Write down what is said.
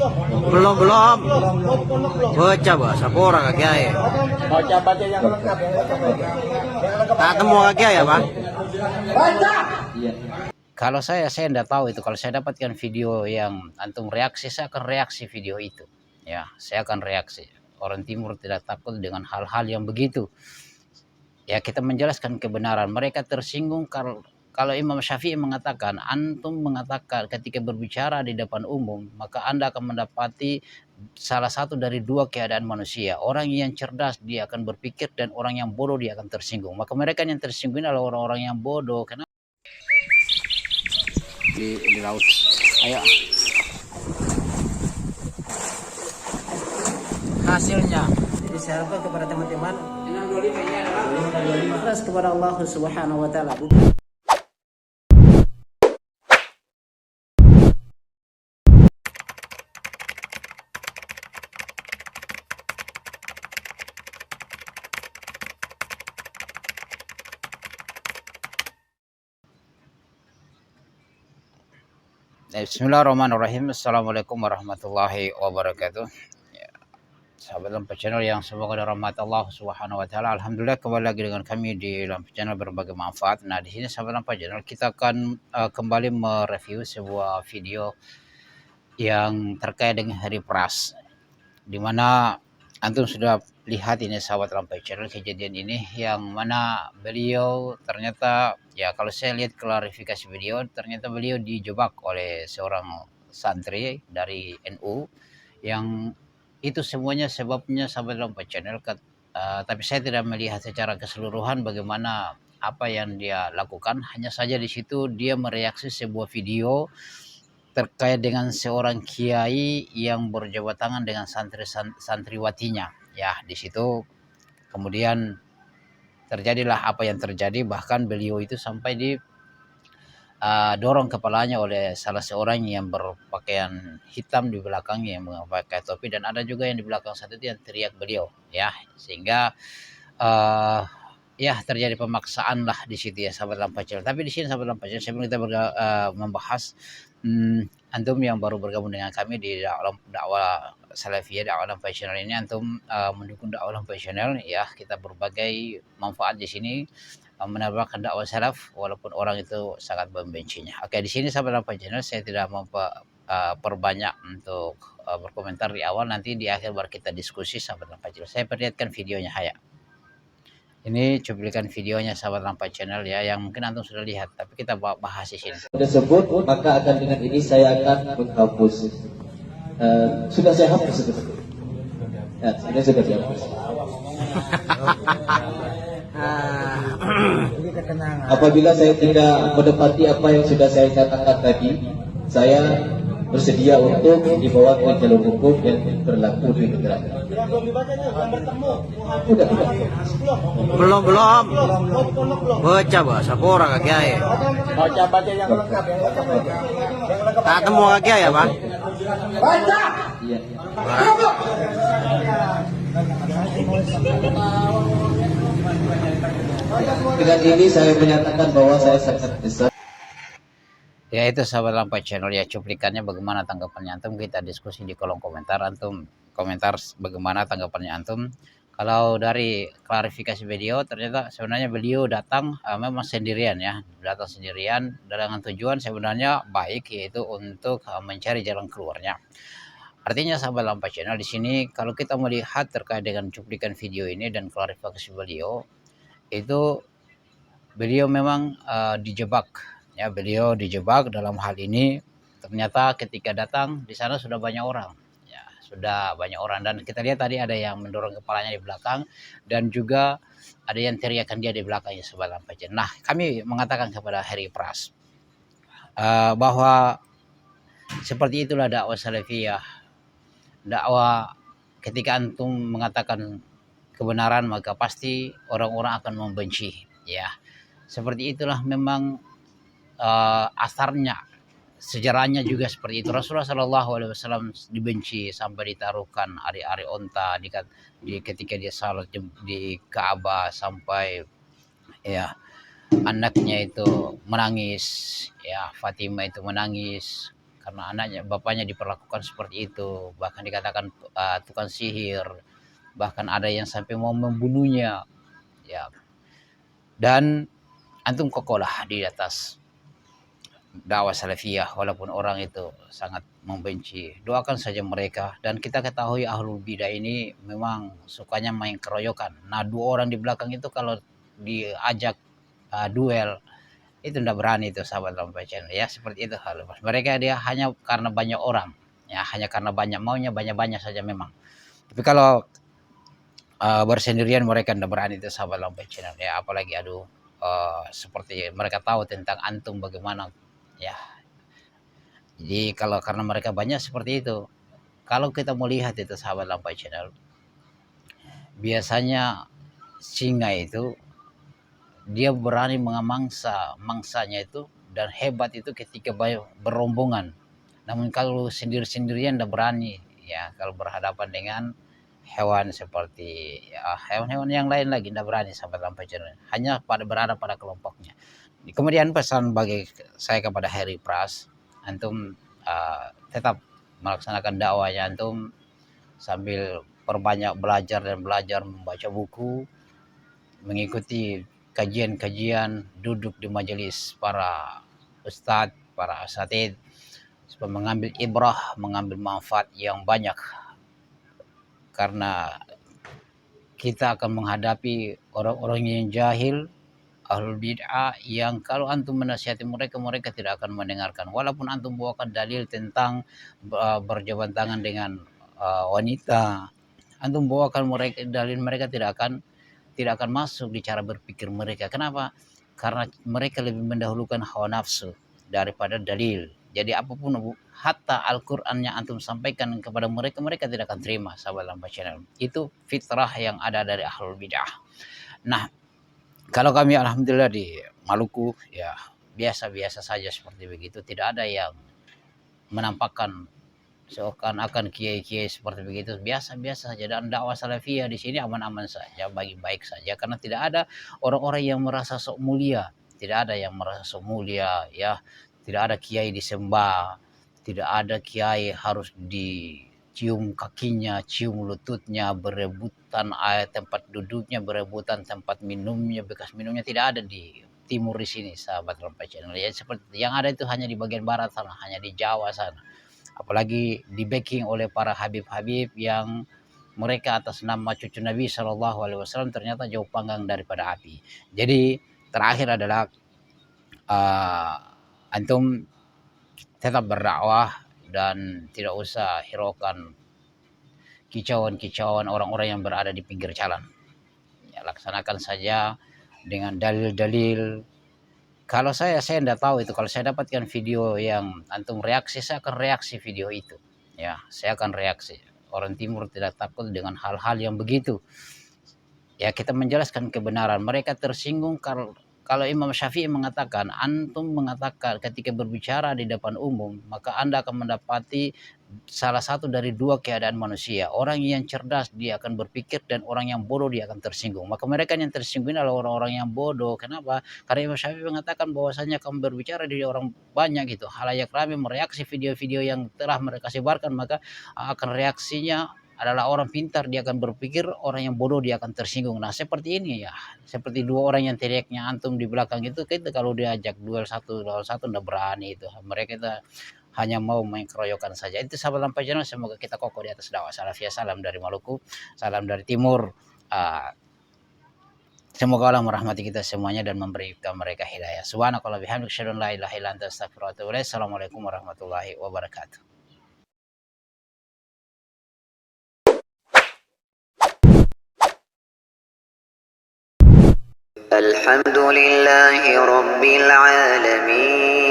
Belum. Baca bahasa pora kaki ayah. Baca yang lengkap Tak temu kaki ayah, Pak. Baca. Kalau saya enggak tahu itu. Kalau saya dapatkan video yang antum reaksi, saya akan reaksi video itu. Ya, saya akan reaksi. Orang Timur tidak takut dengan hal-hal yang begitu. Ya, kita menjelaskan kebenaran. Mereka tersinggung kalau Imam Syafi'i mengatakan, antum mengatakan ketika berbicara di depan umum, maka Anda akan mendapati salah satu dari dua keadaan manusia. Orang yang cerdas dia akan berpikir, dan orang yang bodoh dia akan tersinggung. Maka mereka yang tersinggung adalah orang-orang yang bodoh. Kenapa? Di laut. Ayo. Hasilnya. Jadi saya harapkan kepada teman-teman 625 ikhlas kepada Allah Subhanahu wa taala. Bismillahirrahmanirrahim. Assalamualaikum warahmatullahi wabarakatuh. Ya, sahabat Lampa Channel yang semoga dirahmati Allah Subhanahu wa taala. Alhamdulillah, kembali lagi dengan kami di Lampa Channel berbagai manfaat. Nah, di sini sahabat Lampa Channel kita akan kembali mereview sebuah video yang terkait dengan Hari Pras, di mana antum sudah lihat ini sahabat Lampa Channel, kejadian ini yang mana beliau ternyata, ya kalau saya lihat klarifikasi video, ternyata beliau dijebak oleh seorang santri dari NU, yang itu semuanya sebabnya sahabat Lampa Channel. Tapi saya tidak melihat secara keseluruhan bagaimana apa yang dia lakukan. Hanya saja di situ dia mereaksi sebuah video terkait dengan seorang kiai yang berjabat tangan dengan santriwatinya. Ya, di situ kemudian terjadilah apa yang terjadi. Bahkan beliau itu sampai di dorong kepalanya oleh salah seorang yang berpakaian hitam di belakangnya, yang memakai topi, dan ada juga yang di belakang satu itu yang teriak beliau, ya, sehingga ya terjadi pemaksaan lah di situ ya sahabat Lampa Channel. Tapi di sini sahabat Lampa Channel, sebelum kita membahas, antum yang baru bergabung dengan kami di dakwah Salafiyah, dakwah Lampa Channel ini, antum mendukung dakwah Lampa Channel, ya, kita berbagai manfaat di sini, menambahkan dakwah salaf walaupun orang itu sangat membencinya. Oke, di sini sahabat Lampa Channel saya tidak perbanyak untuk berkomentar di awal, nanti di akhir baru kita diskusi sahabat Lampa Channel. Saya perlihatkan videonya, Haya. Ini cuplikan videonya sahabat Lampa Channel ya, yang mungkin antum sudah lihat, tapi kita bahas di sini. Tersebut, maka akan dengan ini saya akan menghapus. Sudah saya hapus itu. Ya, ini sudah dihapus. Apabila saya tidak mendapati apa yang sudah saya katakan tadi, saya bersedia untuk dibawa ke jalur hukum yang berlaku di negara. Belum. Baca bahasa pora kaki ayah. Baca yang lengkap Tak temu kaki ayah, Pak. Baca. Iya. Dengan ini saya menyatakan bahwa saya sangat besar. Ya, itu sahabat Lampa Channel ya, cuplikannya. Bagaimana tanggapannya antum, kita diskusi di kolom komentar. Antum komentar bagaimana tanggapannya antum. Kalau dari klarifikasi video, ternyata sebenarnya beliau datang memang sendirian ya, datang sendirian dengan tujuan sebenarnya baik, yaitu untuk mencari jalan keluarnya. Artinya sahabat Lampa Channel, di sini kalau kita melihat terkait dengan cuplikan video ini dan klarifikasi beliau, itu beliau memang dijebak ya, beliau dijebak dalam hal ini. Ternyata ketika datang di sana sudah banyak orang ya, sudah banyak orang, dan kita lihat tadi ada yang mendorong kepalanya di belakang, dan juga ada yang teriakan dia di belakangnya sahabat Lampa Channel. Nah, kami mengatakan kepada Hari Pras bahwa seperti itulah dakwah salafiyah. Dakwah ketika antum mengatakan kebenaran, maka pasti orang-orang akan membenci ya. Seperti itulah memang asarnya, sejarahnya juga seperti itu. Rasulullah SAW dibenci sampai ditaruhkan ari-ari onta ketika dia salat di Ka'bah, sampai ya anaknya itu menangis ya, Fatimah itu menangis karena anaknya bapaknya diperlakukan seperti itu, bahkan dikatakan tukang sihir, bahkan ada yang sampai mau membunuhnya ya. Dan antum kokohlah di atas dakwah salafiyah walaupun orang itu sangat membenci. Doakan saja mereka, dan kita ketahui ahlul bidah ini memang sukanya main keroyokan. Nah, dua orang di belakang itu kalau diajak duel itu tidak berani itu sahabat Lampai Channel ya, seperti itu hal mereka. Dia hanya karena banyak orang ya, hanya karena banyak maunya banyak-banyak saja memang. Tapi kalau bersendirian mereka tidak berani itu sahabat Lampai Channel ya, apalagi seperti mereka tahu tentang antum bagaimana ya. Jadi kalau karena mereka banyak seperti itu, kalau kita melihat itu sahabat Lampai Channel, biasanya singa itu dia berani mengamangsa mangsanya itu, dan hebat itu ketika berombongan. Namun kalau sendiri-sendirian tidak berani ya, kalau berhadapan dengan hewan seperti ya, hewan-hewan yang lain lagi tidak berani sahabat Lampai Channel, hanya berada pada kelompoknya. Kemudian pesan bagi saya kepada Harry Pras, antum tetap melaksanakan dakwahnya antum sambil perbanyak belajar dan belajar membaca buku, mengikuti kajian-kajian, duduk di majelis para ustadz, para asatid, supaya mengambil ibrah, mengambil manfaat yang banyak. Karena kita akan menghadapi orang-orang yang jahil, ahlul bid'ah, yang kalau antum menasihati mereka, mereka tidak akan mendengarkan. Walaupun antum bawakan dalil tentang berjabat tangan dengan wanita, antum bawakan mereka dalil, mereka tidak akan masuk di cara berpikir mereka. Kenapa? Karena mereka lebih mendahulukan hawa nafsu daripada dalil. Jadi apapun, hatta Al-Quran yang antum sampaikan kepada mereka, mereka tidak akan terima sahabat Lampai Channel. Itu fitrah yang ada dari ahlul bid'ah. Nah, kalau kami alhamdulillah di Maluku ya biasa-biasa saja seperti begitu, tidak ada yang menampakkan seakan-akan kiai-kiai seperti begitu, biasa-biasa saja. Dan dakwah salafiyah di sini aman-aman saja, baik-baik saja, karena tidak ada orang-orang yang merasa sok mulia, tidak ada yang merasa sok mulia ya, tidak ada kiai disembah, tidak ada kiai harus dicium kakinya, cium lututnya, berebutan tempat duduknya, berebutan tempat minumnya, bekas minumnya, tidak ada di timur di sini sahabat Lampai Channel ya. Seperti yang ada itu hanya di bagian barat sana, hanya di Jawa sana. Apalagi di backing oleh para habib-habib yang mereka atas nama cucu Nabi SAW ternyata jauh panggang daripada api. Jadi terakhir adalah antum tetap berdakwah dan tidak usah hiraukan kicauan-kicauan orang-orang yang berada di pinggir jalan ya, laksanakan saja dengan dalil-dalil. Kalau saya tidak tahu itu, kalau saya dapatkan video yang antum reaksi, saya akan reaksi video itu ya, saya akan reaksi. Orang timur tidak takut dengan hal-hal yang begitu ya, kita menjelaskan kebenaran. Mereka tersinggung kalau Imam Syafi'i mengatakan, antum mengatakan ketika berbicara di depan umum, maka Anda akan mendapati salah satu dari dua keadaan manusia. Orang yang cerdas dia akan berpikir, dan orang yang bodoh dia akan tersinggung. Maka mereka yang tersinggung adalah orang-orang yang bodoh. Kenapa? Karena Imam Syafi'i mengatakan bahwasanya kamu berbicara di orang banyak gitu, halayak ramai mereaksi video-video yang telah mereka sebarkan, maka akan reaksinya adalah orang pintar dia akan berpikir, orang yang bodoh dia akan tersinggung. Nah seperti ini ya, seperti dua orang yang teriaknya antum di belakang itu, kita kalau diajak duel satu lawan satu tidak berani itu. Mereka itu hanya mau main keroyokan saja. Itu sahabat Lampai Channel, semoga kita kokoh di atas dakwah salafiyah. Salam dari Maluku, salam dari timur. Semoga Allah merahmati kita semuanya dan memberikan mereka hidayah. Subhanakallah bihamdika asyhadu an la ilaha illa anta astaghfiruka wa atubu ilaik. Assalamualaikum warahmatullahi wabarakatuh. الحمد لله رب العالمين